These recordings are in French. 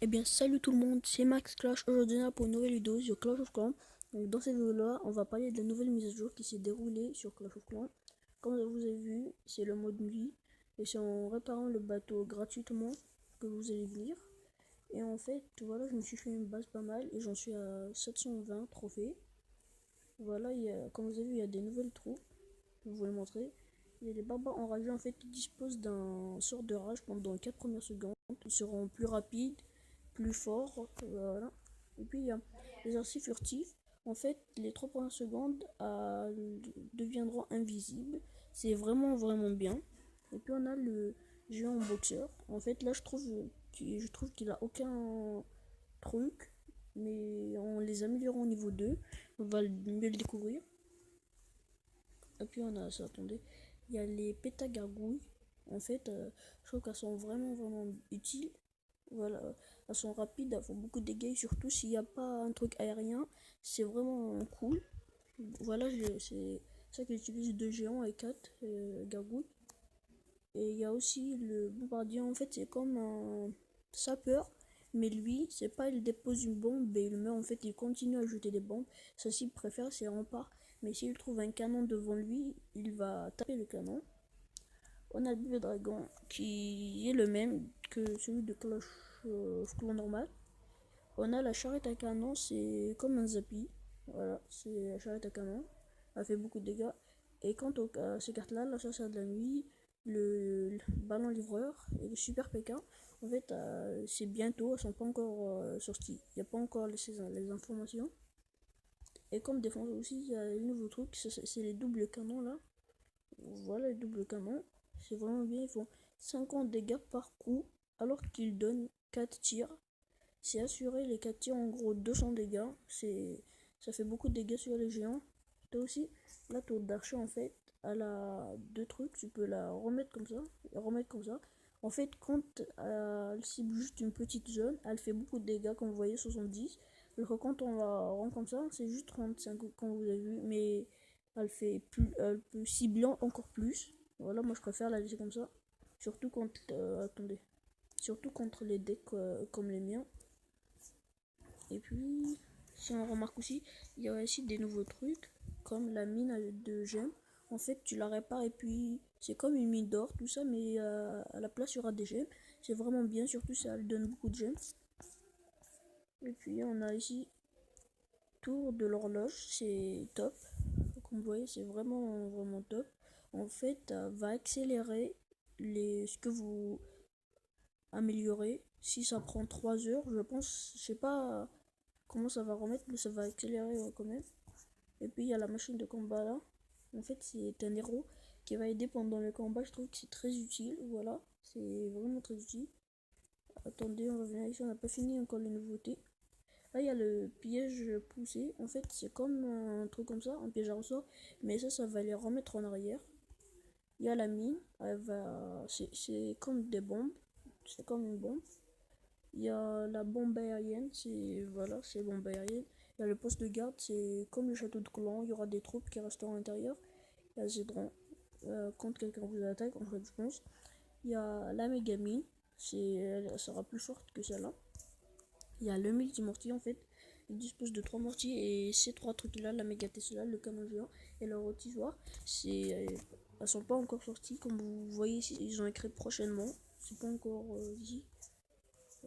Eh bien, salut tout le monde, c'est Max Clash. Aujourd'hui, on est là pour une nouvelle vidéo sur Clash of Clans. Donc, dans cette vidéo-là, on va parler de la nouvelle mise à jour qui s'est déroulée sur Clash of Clans. Comme vous avez vu, c'est le mode nuit. Et c'est en réparant le bateau gratuitement que vous allez venir. Et en fait, voilà, je me suis fait une base pas mal et j'en suis à 720 trophées. Voilà, comme vous avez vu, il y a des nouvelles troupes. Je vais vous les montrer. Il y a des barbares enragés en fait qui disposent d'un sort de rage pendant les 4 premières secondes. Ils seront plus rapides, plus forts, voilà. Et puis il y a les arcis furtifs. En fait, les 3 premières secondes deviendront invisibles. C'est vraiment bien. Et puis on a le géant boxeur. En fait, là je trouve qu'il a aucun truc, mais en les améliorant au niveau 2, on va mieux le découvrir. Et puis on a ça, attendez. Il y a les pétagargouilles. En fait, je trouve qu'elles sont vraiment utiles. Voilà, elles sont rapides, elles font beaucoup de dégâts. Surtout s'il n'y a pas un truc aérien, c'est vraiment cool. Voilà, c'est ça que j'utilise 2 géants et 4 gargouilles. Et il y a aussi le bombardier. En fait, c'est comme un sapeur. Mais lui, c'est pas il dépose une bombe et il meurt. En fait, il continue à jeter des bombes. Ça, s'il préfère, c'est rempart. Mais s'il trouve un canon devant lui, il va taper le canon. On a le bébé dragon qui est le même que celui de Clash of Clans normal. On a la charrette à canon, c'est comme un Zappy. Voilà, c'est la charrette à canon. Elle fait beaucoup de dégâts. Et quant à ces cartes-là, la chasseur de la nuit, le ballon livreur et le super PK, en fait, c'est bientôt, elles sont pas encore sorties. Il n'y a pas encore les informations. Et comme défense aussi, il y a les nouveaux trucs, c'est les doubles canons là. Voilà les doubles canons. C'est vraiment bien, ils font 50 dégâts par coup alors qu'ils donnent 4 tirs. C'est assuré, les 4 tirs en gros 200 dégâts. Ça fait beaucoup de dégâts sur les géants. T'as aussi la tour d'archer en fait. Elle a deux trucs, tu peux la remettre comme ça et remettre comme ça. En fait, quand elle cible juste une petite zone, elle fait beaucoup de dégâts, comme vous voyez, 70. Alors que quand on la rend comme ça, c'est juste 35, comme vous avez vu, mais elle peut cibler encore plus. Voilà, moi je préfère la laisser comme ça. Surtout quand, attendez, surtout contre les decks comme les miens. Et puis, si on remarque aussi, il y a aussi des nouveaux trucs, comme la mine de gemmes. En fait, tu la répares et puis c'est comme une mine d'or, tout ça, mais à la place, il y aura des gemmes. C'est vraiment bien, surtout ça donne beaucoup de gemmes. Et puis, on a ici tour de l'horloge, c'est top. Comme vous voyez, c'est vraiment top. En fait, va accélérer ce que vous améliorez. Si ça prend 3 heures, je pense, je sais pas comment ça va remettre, mais ça va accélérer quand même. Et puis il y a la machine de combat là. En fait, c'est un héros qui va aider pendant le combat. Je trouve que c'est très utile. Voilà, c'est vraiment très utile. Attendez, on va venir ici. On n'a pas fini encore les nouveautés. Là, il y a le piège poussé. En fait, c'est comme un truc comme ça, un piège à ressort. Mais ça va les remettre en arrière. Il y a la mine. C'est comme des bombes. C'est comme une bombe. Il y a la bombe aérienne, c'est bombe aérienne. Il y a le poste de garde, c'est comme le château de Clan, il y aura des troupes qui resteront à l'intérieur. Il y a Zedron, quand quelqu'un vous attaque, en fait, je pense. Il y a la méga mine, elle sera plus forte que celle-là. Il y a le multimortier, en fait. Il dispose de 3 mortiers et ces 3 trucs-là, la méga Tesla, le canon géant et le rôtissoir, elles sont pas encore sorties. Comme vous voyez ici, ils ont écrit prochainement. C'est pas encore dit.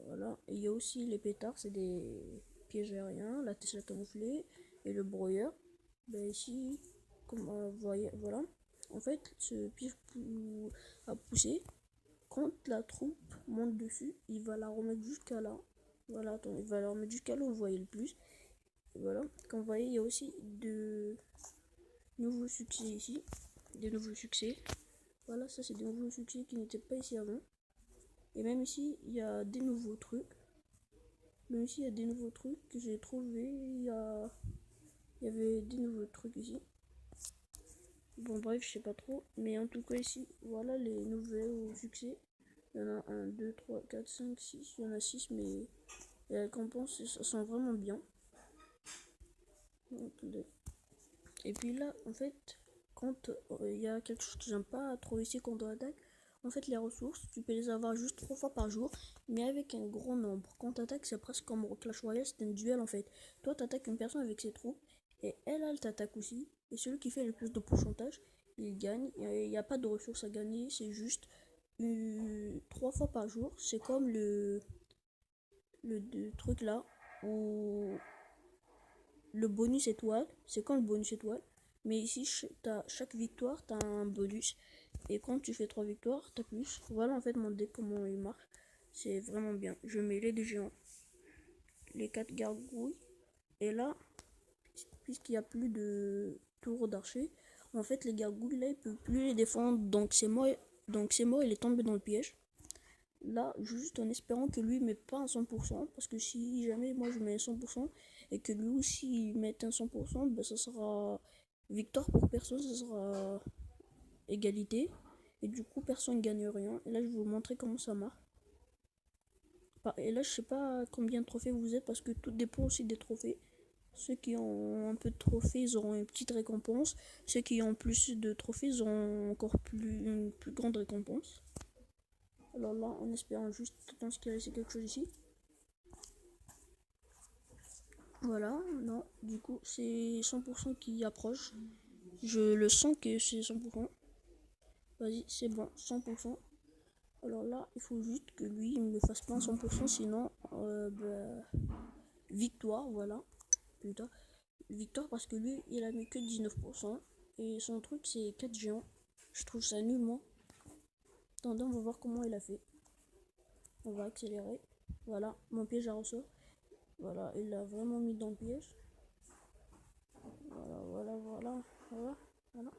Voilà. Et il y a aussi les pétards, c'est des pièges aériens, la Tesla camouflée et le broyeur. Ben ici, comme vous voyez, voilà. En fait, ce piège à pousser, quand la troupe monte dessus, il va la remettre jusqu'à là. Voilà, attends, il va la remettre jusqu'à là où vous voyez le plus. Et voilà, comme vous voyez, il y a aussi de nouveaux succès ici. Des nouveaux succès. Voilà, ça c'est des nouveaux succès qui n'étaient pas ici avant. Et même ici, il y a des nouveaux trucs. Même ici, il y a des nouveaux trucs que j'ai trouvé. Il y avait des nouveaux trucs ici. Bon, bref, je sais pas trop. Mais en tout cas, ici, voilà les nouveaux succès. Il y en a un 2 3 4 5 6. Il y en a 6 mais les récompenses, ça sent vraiment bien. Attendez. Et puis là, en fait, quand il y a quelque chose que j'aime pas trop ici quand on attaque, En fait, les ressources, tu peux les avoir juste 3 fois par jour, mais avec un grand nombre. Quand t'attaques, c'est presque comme au Clash Royale, c'est un duel en fait. Toi, t'attaques une personne avec ses troupes, et elle t'attaque aussi. Et celui qui fait le plus de pourcentage, il gagne. Il n'y a pas de ressources à gagner, c'est juste 3 fois par jour. C'est comme le truc là, où le bonus étoile, c'est comme le bonus étoile. Mais ici, chaque victoire, t'as un bonus. Et quand tu fais 3 victoires, t'as plus. Voilà en fait mon deck, comment il marche. C'est vraiment bien. Je mets les deux géants, les 4 gargouilles. Et là, puisqu'il n'y a plus de tour d'archer, en fait les gargouilles là, ils peuvent plus les défendre. Donc c'est mort. Donc c'est mort, il est tombé dans le piège. Là, juste en espérant que lui ne mette pas un 100%. Parce que si jamais moi je mets un 100% et que lui aussi il mette un 100%, ben ça sera victoire pour personne, ça sera égalité. Et du coup, personne ne gagne rien. Et là, je vais vous montrer comment ça marche. Et là, je sais pas combien de trophées vous êtes parce que tout dépend aussi des trophées. Ceux qui ont un peu de trophées, ils auront une petite récompense. Ceux qui ont plus de trophées, ils auront encore une plus grande récompense. Alors là, en espérant juste, je pense qu'il a laissé quelque chose ici. Voilà, non, du coup, c'est 100% qui approche. Je le sens que c'est 100%. Vas-y, c'est bon, 100%. Alors là, il faut juste que lui, il me le fasse pas à 100%, sinon, victoire, voilà. Putain, victoire parce que lui, il a mis que 19%. Et son truc, c'est 4 géants. Je trouve ça nul, moi. Attendez, on va voir comment il a fait. On va accélérer. Voilà, mon piège à ressort. Voilà, il l'a vraiment mis dans le piège. Voilà, voilà, voilà, voilà, voilà,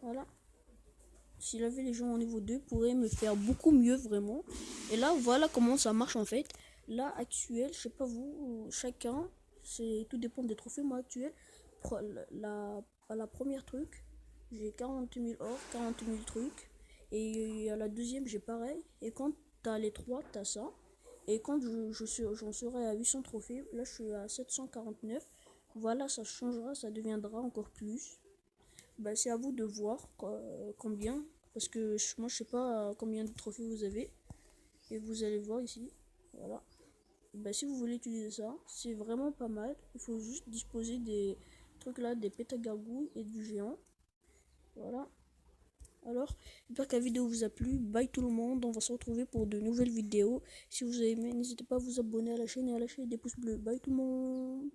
voilà. S'il avait les gens au niveau 2, pourrait me faire beaucoup mieux vraiment. Et là, voilà comment ça marche en fait. Là, actuel, je sais pas vous, chacun, c'est tout dépend des trophées. Moi, actuel, à la première truc, j'ai 40 000 or, 40 000 trucs. Et à la deuxième, j'ai pareil. Et quand t'as les trois, t'as ça. Et quand j'en serai à 800 trophées, là, je suis à 749. Voilà, ça changera, ça deviendra encore plus. Bah, c'est à vous de voir combien. Parce que moi, je sais pas combien de trophées vous avez. Et vous allez voir ici. Voilà. Bah, si vous voulez utiliser ça, c'est vraiment pas mal. Il faut juste disposer des trucs là, des pétagargouilles et du géant. Voilà. Alors, j'espère que la vidéo vous a plu. Bye tout le monde. On va se retrouver pour de nouvelles vidéos. Si vous avez aimé, n'hésitez pas à vous abonner à la chaîne et à lâcher des pouces bleus. Bye tout le monde.